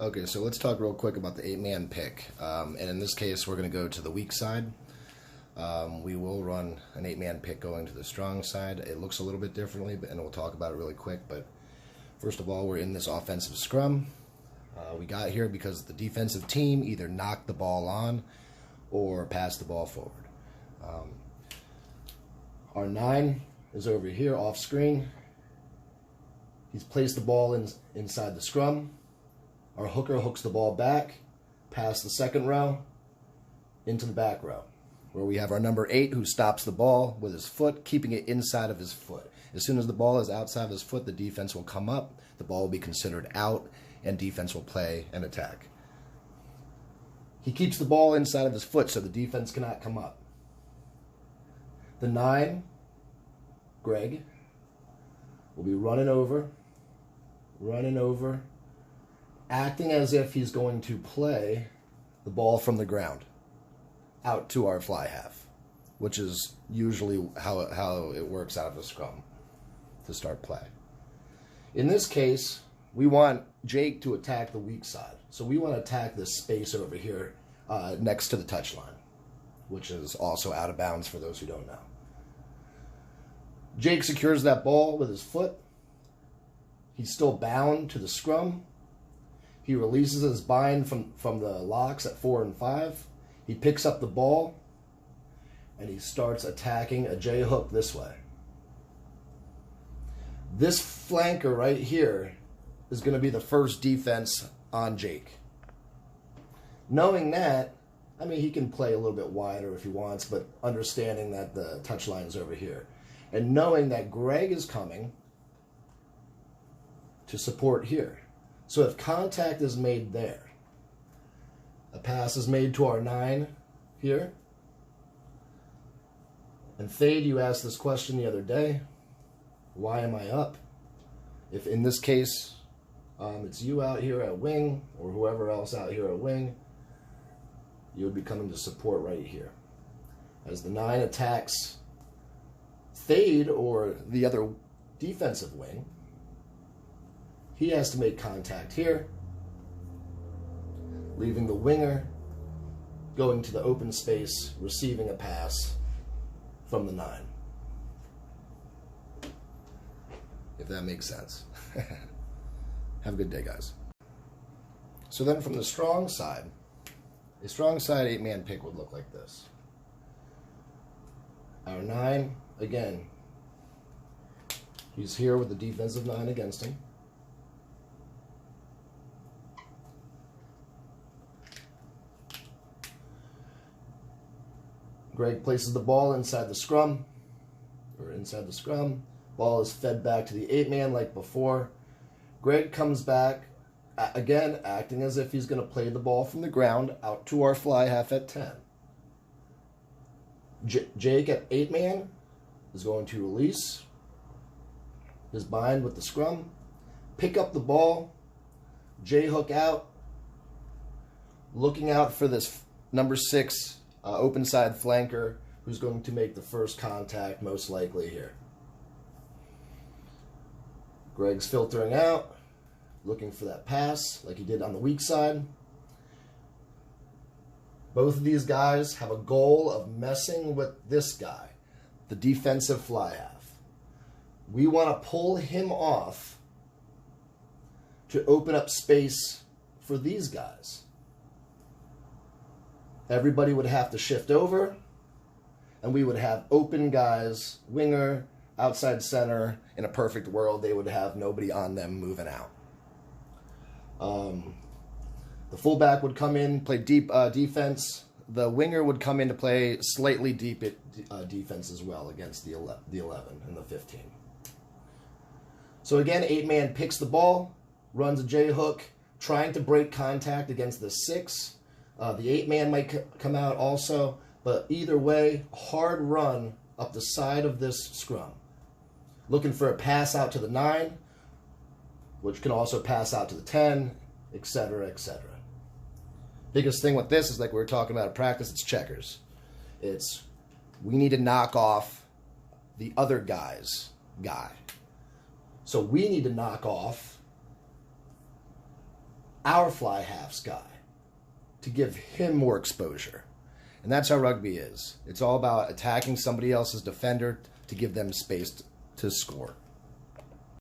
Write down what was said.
Okay, so let's talk real quick about the 8-man pick. And in this case, we're going to go to the weak side. We will run an 8-man pick going to the strong side. It looks a little bit differently, and we'll talk about it really quick. But first of all, we're in this offensive scrum. We got here because the defensive team either knocked the ball on or passed the ball forward. Our 9 is over here off screen. He's placed the ball inside the scrum. Our hooker hooks the ball back past the second row into the back row, where we have our number 8 who stops the ball with his foot, keeping it inside of his foot. As soon as the ball is outside of his foot, the defense will come up, the ball will be considered out, and defense will play and attack. He keeps the ball inside of his foot so the defense cannot come up. The 9, Greg, will be running over, acting as if he's going to play the ball from the ground out to our fly half, which is usually how it works out of a scrum to start play. In this case, we want Jake to attack the weak side. So we want to attack this space over here next to the touchline, which is also out of bounds for those who don't know. Jake secures that ball with his foot. He's still bound to the scrum. He releases his bind from the locks at 4 and 5. He picks up the ball, and he starts attacking a J-hook this way. This flanker right here is going to be the first defense on Jake. Knowing that, I mean, he can play a little bit wider if he wants, but understanding that the touchline is over here. And knowing that Greg is coming to support here. So if contact is made there, a pass is made to our 9 here. And Fade, you asked this question the other day. Why am I up? If in this case, it's you out here at wing, or whoever else out here at wing, you would be coming to support right here. As the 9 attacks Fade, or the other defensive wing, he has to make contact here, leaving the winger going to the open space, receiving a pass from the 9. If that makes sense. Have a good day, guys. So then from the strong side, a strong side 8-man pick would look like this. Our 9, again, he's here with the defensive 9 against him. Greg places the ball inside the scrum, Ball is fed back to the 8-man like before. Greg comes back, again, acting as if he's going to play the ball from the ground out to our fly half at 10. Jake at 8-man is going to release his bind with the scrum, pick up the ball, J-hook out, looking out for this number 6 open side flanker who's going to make the first contact most likely here. Greg's filtering out, looking for that pass like he did on the weak side. Both of these guys have a goal of messing with this guy, the defensive fly half. We want to pull him off to open up space for these guys. Everybody would have to shift over, and we would have open guys, winger, outside center. In a perfect world, they would have nobody on them moving out. The fullback would come in, play deep defense. The winger would come in to play slightly deep defense as well against the 11 and the 15. So again, 8-man picks the ball, runs a J-hook, trying to break contact against the 6. The 8-man might come out also, but either way, hard run up the side of this scrum. Looking for a pass out to the 9, which can also pass out to the 10, etc., etc. Biggest thing with this is, like we were talking about at practice, it's checkers. It's, we need to knock off the other guy's guy. So we need to knock off our fly halves guy to give him more exposure. And that's how rugby is. It's all about attacking somebody else's defender to give them space to score.